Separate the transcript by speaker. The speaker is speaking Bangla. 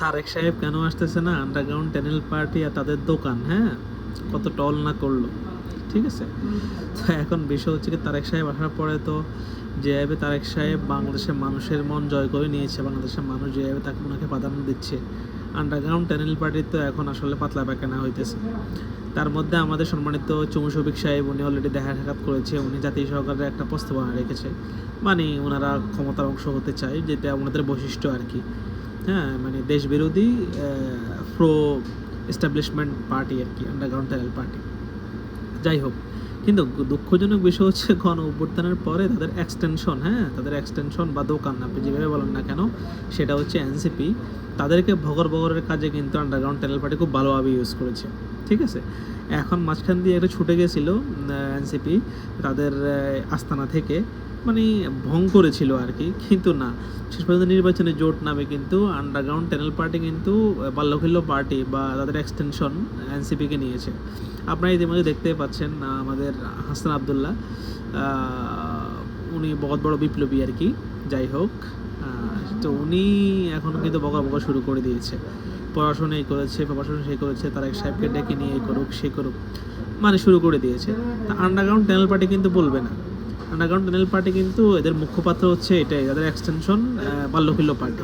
Speaker 1: তারেক সাহেব কেন আসতেছে না? আন্ডারগ্রাউন্ড টানেল পার্টি আর তাদের দোকান, হ্যাঁ, কত টল না করলো, ঠিক আছে। তো এখন বিষয় হচ্ছে কি, তারেক সাহেব আসার পরে তো যেভাবে তারেক সাহেব বাংলাদেশের মানুষের মন জয় করে নিয়েছে, বাংলাদেশের মানুষ যেভাবে তাকে ওনাকে প্রাধান্য দিচ্ছে, আন্ডারগ্রাউন্ড টানেল পার্টির তো এখন আসলে পাতলা পায়খানা হইতেছে। তার মধ্যে আমাদের সম্মানিত চুমু শফিক সাহেব, উনি অলরেডি দেখা সাক্ষাৎ করেছে, উনি জাতীয় সরকারের একটা প্রস্তাবনা রেখেছে, মানে ওনারা ক্ষমতার অংশ হতে চায়, যেটা ওনাদের বৈশিষ্ট্য আর কি। হ্যাঁ, মানে দেশ বিরোধী প্রো এস্টাবলিশমেন্ট পার্টি আর কি, আন্ডারগ্রাউন্ড টানেল পার্টি। যাই হোক, কিন্তু দুঃখজনক বিষয় হচ্ছে গণ অভ্যুত্থানের পরে তাদের এক্সটেনশন, হ্যাঁ, তাদের এক্সটেনশন বা দোকান আপনি যেভাবে বলেন না কেন, সেটা হচ্ছে এনসিপি, তাদেরকে ভগর ভগরের কাজে কিন্তু আন্ডারগ্রাউন্ড টানেল পার্টি খুব ভালোভাবে ইউজ করেছে, ঠিক আছে। এখন মাঝখান দিয়ে একটা ছুটে গেছিলো এনসিপি তাদের আস্তানা থেকে, মানে ভং করেছিল আর কি, কিন্তু না, শেষ পর্যন্ত নির্বাচনে জোট নামে কিন্তু আন্ডারগ্রাউন্ড টানেল পার্টি কিন্তু বাল্যখিল্য পার্টি বা তাদের এক্সটেনশন এনসিপিকে নিয়েছে। আপনারা ইতিমধ্যে দেখতেই পাচ্ছেন, আমাদের হাসান আবদুল্লাহ, উনি বহুত বড় বিপ্লবী আর কি। যাই হোক, তো উনি এখন কিন্তু বকা বকা শুরু করে দিয়েছে, পড়াশোনা এই করেছে, পড়াশোনা সেই করেছে, তার এক সাহেবকে ডেকে নিয়ে এই করুক সে করুক, মানে শুরু করে দিয়েছে। তা আন্ডারগ্রাউন্ড টানেল পার্টি কিন্তু বলবে না, আন্ডারগ্রাউন্ড টানেল পার্টি কিন্তু এদের মুখপাত্র হচ্ছে এটাই, তাদের এক্সটেনশন বাল্যকিল্য পার্টি।